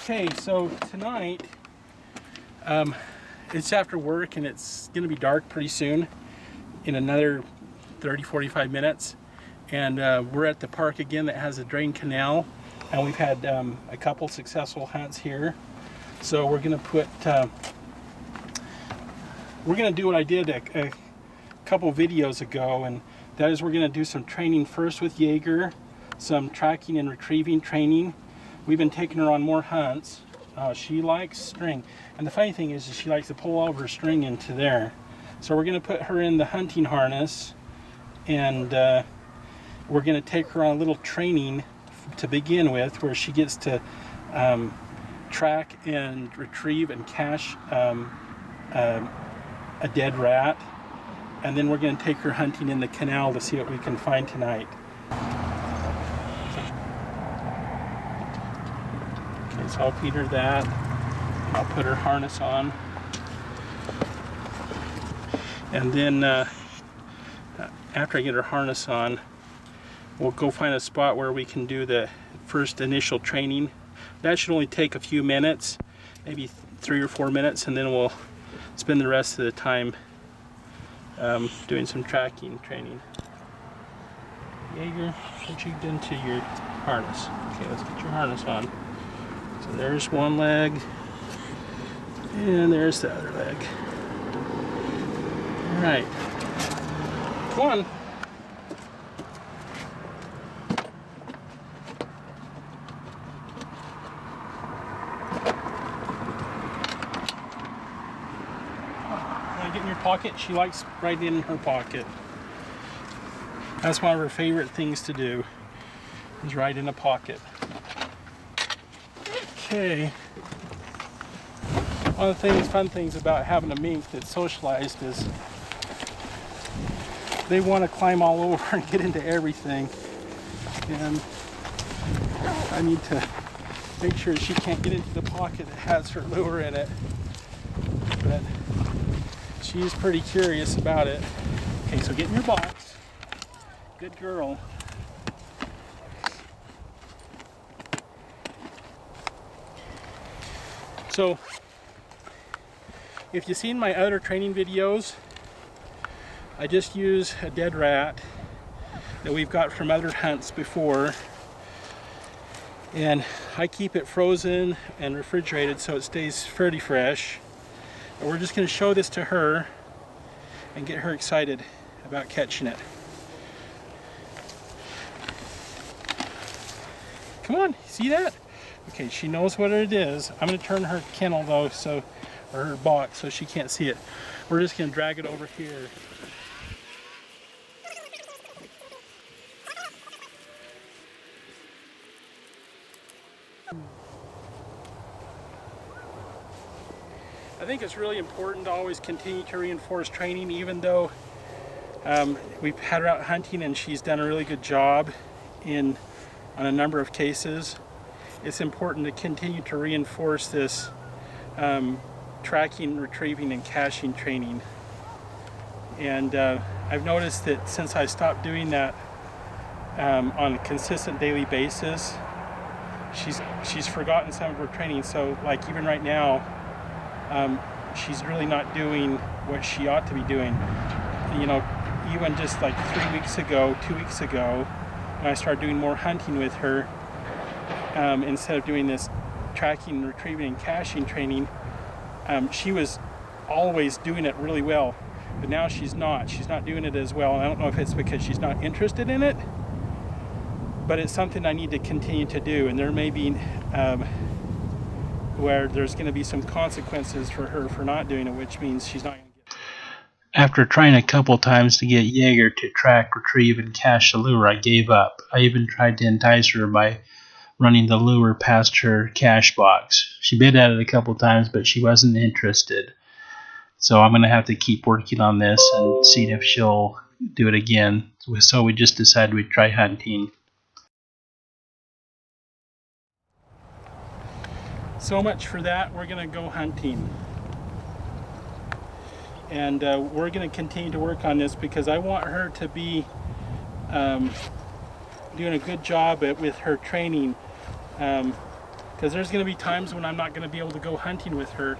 Okay, so tonight, it's after work and it's going to be dark pretty soon, in another 30-45 minutes. And we're at the park again that has a drain canal, and we've had a couple successful hunts here. So we're going to do what I did a couple videos ago, and that is we're going to do some training first with Yeager, some tracking and retrieving training. We've been taking her on more hunts. She likes string, and the funny thing is she likes to pull all of her string into there. So we're going to put her in the hunting harness, and we're going to take her on a little training to begin with, where she gets to track and retrieve and cache a dead rat, and then we're going to take her hunting in the canal to see what we can find tonight. Okay, so I'll feed her that. I'll put her harness on, and then after I get her harness on, we'll go find a spot where we can do the first initial training. That should only take a few minutes, maybe 3 or 4 minutes, and then we'll spend the rest of the time doing some tracking training. Yeager, put you into your harness. Okay, let's get your harness on. So there's one leg, and there's the other leg. All right, come on. Get in your pocket. She likes right in her pocket. That's one of her favorite things to do, is right in a pocket. Okay. One of the fun things about having a mink that's socialized is they want to climb all over and get into everything. And I need to make sure she can't get into the pocket that has her lure in it. But she's pretty curious about it. Okay, so get in your box. Good girl. So, if you've seen my other training videos, I just use a dead rat that we've got from other hunts before, and I keep it frozen and refrigerated so it stays fairly fresh. And we're just going to show this to her and get her excited about catching it. Come on, see that? Okay, she knows what it is. I'm going to turn her kennel though, or her box, so she can't see it. We're just going to drag it over here. I think it's really important to always continue to reinforce training, even though we've had her out hunting and she's done a really good job on a number of cases. It's important to continue to reinforce this tracking, retrieving, and caching training. And I've noticed that since I stopped doing that on a consistent daily basis, she's forgotten some of her training. So like even right now, she's really not doing what she ought to be doing. You know, even just like 3 weeks ago, 2 weeks ago, when I started doing more hunting with her, instead of doing this tracking, retrieving, and caching training, she was always doing it really well. But now she's not doing it as well. And I don't know if it's because she's not interested in it, but it's something I need to continue to do. And there may be where there's going to be some consequences for her for not doing it, which means she's not going to get. After trying a couple times to get Yeager to track, retrieve, and cache the lure, I gave up. I even tried to entice her by running the lure past her cache box. She bit at it a couple times, but she wasn't interested. So I'm going to have to keep working on this and see if she'll do it again. So we just decided we'd try hunting. So much for that. We're going to go hunting. And we're going to continue to work on this because I want her to be doing a good job with her training. because there's going to be times when I'm not going to be able to go hunting with her,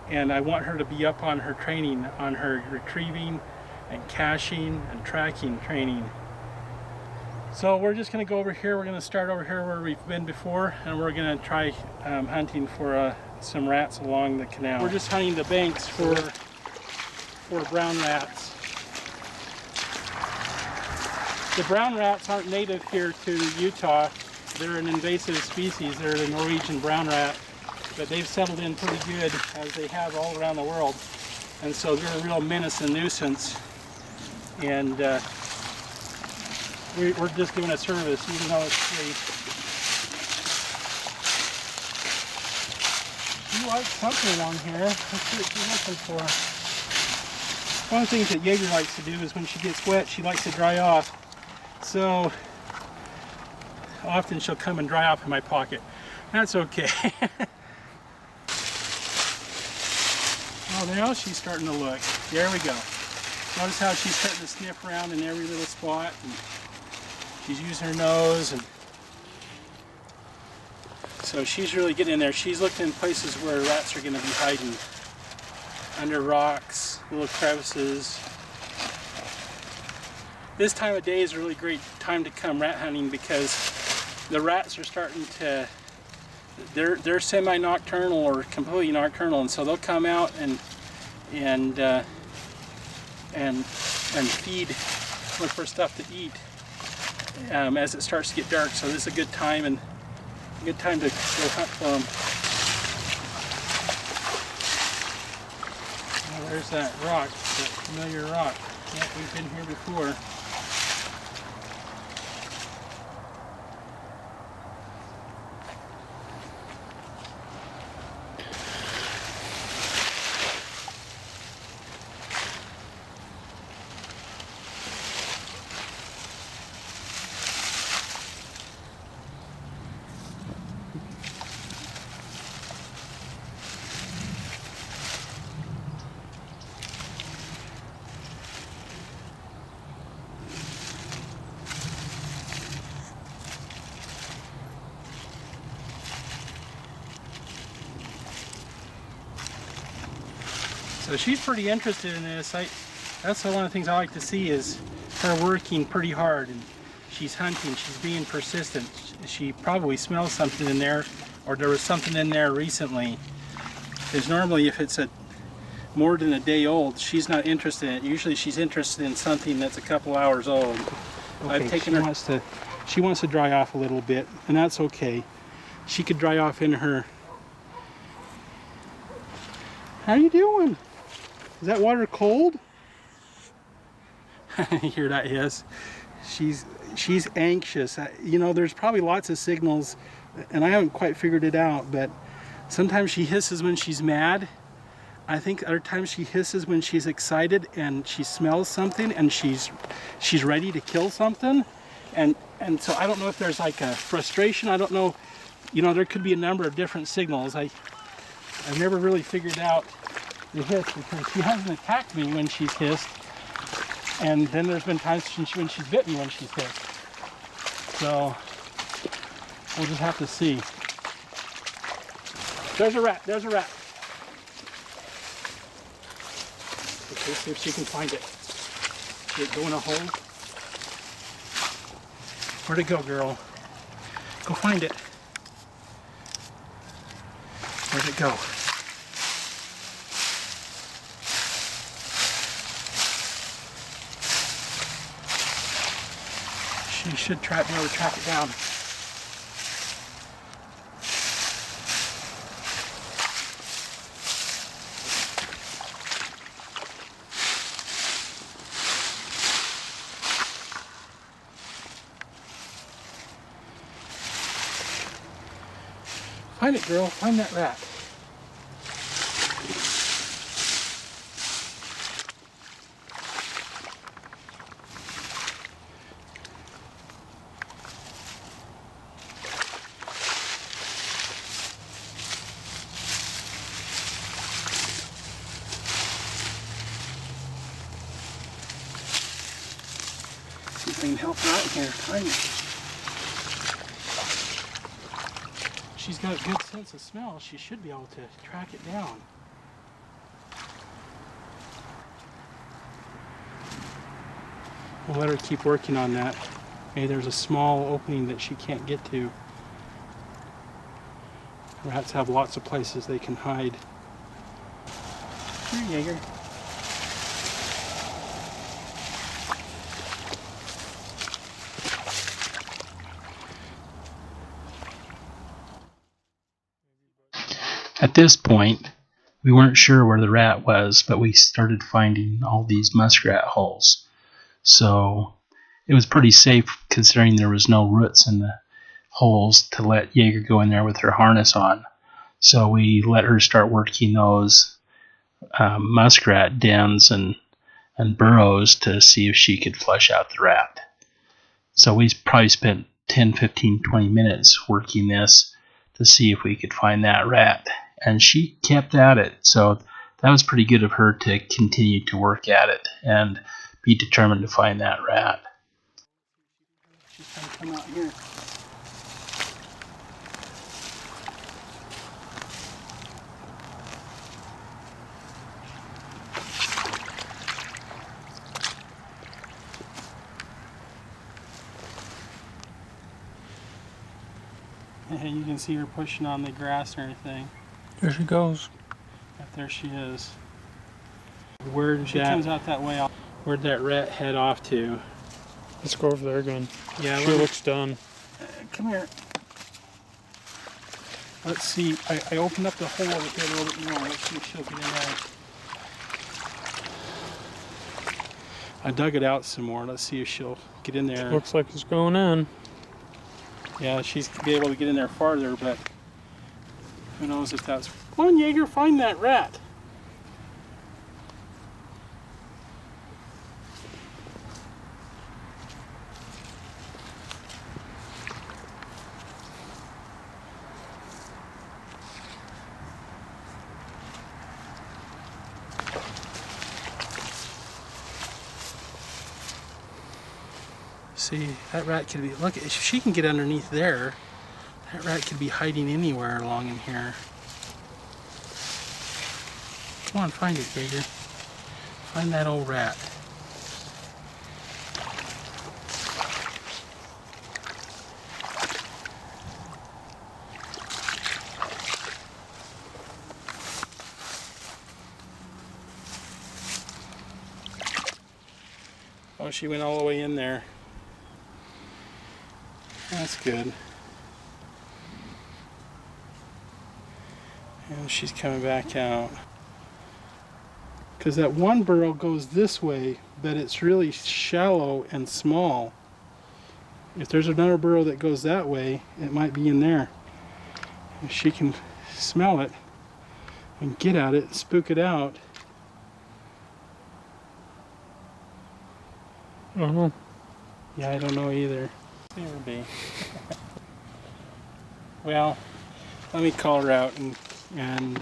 and I want her to be up on her training, on her retrieving and caching and tracking training. So we're just going to go over here. We're going to start over here where we've been before, and we're going to try hunting for some rats along the canal. We're just hunting the banks for brown rats. The brown rats aren't native here to Utah. They're an invasive species. They're the Norwegian brown rat, but they've settled in pretty good, as they have all around the world. And so they're a real menace and nuisance. And we're just doing a service, even though it's free. She likes something along here. Let's see what she's looking for. One of the things that Yeager likes to do is when she gets wet, she likes to dry off. So often she'll come and dry off in my pocket. That's okay. Oh, now she's starting to look. There we go. Notice how she's starting to sniff around in every little spot. And she's using her nose, and so she's really getting in there. She's looking in places where rats are going to be hiding. Under rocks, little crevices. This time of day is a really great time to come rat hunting because the rats are starting to, they're semi-nocturnal or completely nocturnal, and so they'll come out and feed, look for stuff to eat as it starts to get dark. So this is a good time, and a good time to go hunt for them. Oh, there's that rock, that familiar rock. Yep, we've been here before. So she's pretty interested in this. That's one of the things I like to see, is her working pretty hard, and she's hunting, she's being persistent. She probably smells something in there, or there was something in there recently. Because normally if it's more than a day old, she's not interested in it. Usually she's interested in something that's a couple hours old. Okay, I've taken her. She wants to dry off a little bit, and that's okay. She could dry off in her. How you doing? Is that water cold? Hear that hiss? She's anxious. You know, there's probably lots of signals, and I haven't quite figured it out, but sometimes she hisses when she's mad. I think other times she hisses when she's excited and she smells something and she's ready to kill something. And so I don't know if there's like a frustration. I don't know. You know, there could be a number of different signals. I've never really figured out the hiss, because she hasn't attacked me when she's hissed, and then there's been times when she's bit me when she's hissed. So we'll just have to see. There's a rat. There's a rat. Okay, see if she can find it. Did it go in a hole? Where'd it go, girl? Go find it. Where'd it go? She should be able to track it down. Find it, girl. Find that rat. See if I can help her out here. Find it. she's got a good sense of smell, she should be able to track it down. We'll let her keep working on that. Maybe there's a small opening that she can't get to. Rats have lots of places they can hide. Here, Yeager. At this point, we weren't sure where the rat was, but we started finding all these muskrat holes. So it was pretty safe considering there was no roots in the holes to let Yeager go in there with her harness on. So we let her start working those muskrat dens and burrows to see if she could flush out the rat. So we probably spent 10, 15, 20 minutes working this to see if we could find that rat. And she kept at it. So that was pretty good of her to continue to work at it and be determined to find that rat. She's going to come out here. And you can see her pushing on the grass and everything. There she goes. Right there she is. She comes out that way. Where'd that rat head off to? Let's go over there again. Yeah, she looks done. Come here. Let's see. I opened up the hole over here a little bit more. Let's see if she'll get in there. I dug it out some more. Let's see if she'll get in there. Looks like it's going in. Yeah, she's be able to get in there farther, but who knows if that's... Come on, Yeager, find that rat. See, that rat could be, look, if she can get underneath there, that rat could be hiding anywhere along in here. Come on, find it, Yeager. Find that old rat. Oh, she went all the way in there. That's good. And she's coming back out. Because that one burrow goes this way, but it's really shallow and small. If there's another burrow that goes that way, it might be in there. If she can smell it and get at it, spook it out. I don't know. Yeah, I don't know either. Never be. Well, let me call her out and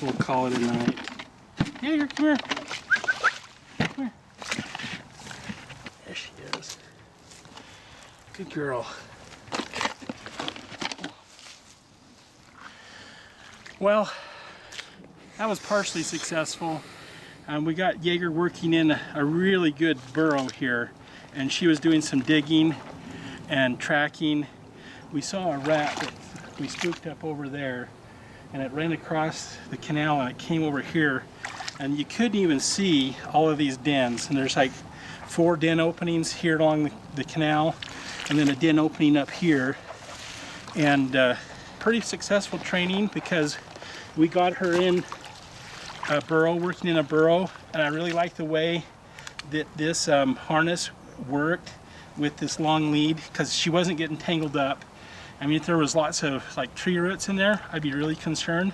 we'll call it a night. Yeager, come here. Come here. There she is. Good girl. Well, that was partially successful. We got Yeager working in a really good burrow here, and she was doing some digging and tracking. We saw a rat that we spooked up over there, and it ran across the canal and it came over here, and you couldn't even see all of these dens. And there's like 4 den openings here along the canal, and then a den opening up here. And pretty successful training because we got her in a burrow, working in a burrow, and I really like the way that this harness worked with this long lead, because she wasn't getting tangled up. I mean, if there was lots of like tree roots in there, I'd be really concerned,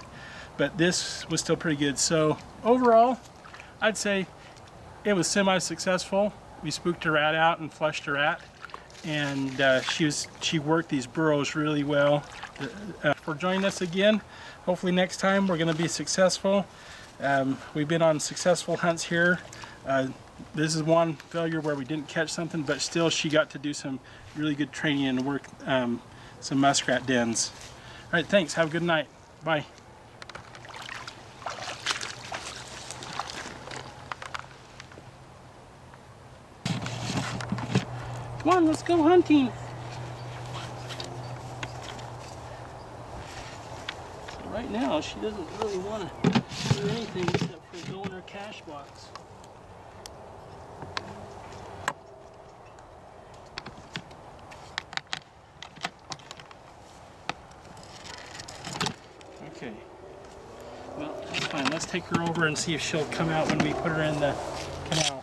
but this was still pretty good. So overall, I'd say it was semi-successful. We spooked a rat out and flushed a rat, and she worked these burrows really well. For joining us again. Hopefully next time we're going to be successful. We've been on successful hunts here. This is one failure where we didn't catch something, but still she got to do some really good training and work some muskrat dens. right, thanks. Have a good night. Bye. Come on, let's go hunting. So right now, she doesn't really want to do anything except for go in her cache box. Okay. Well, that's fine. Let's take her over and see if she'll come out when we put her in the canal.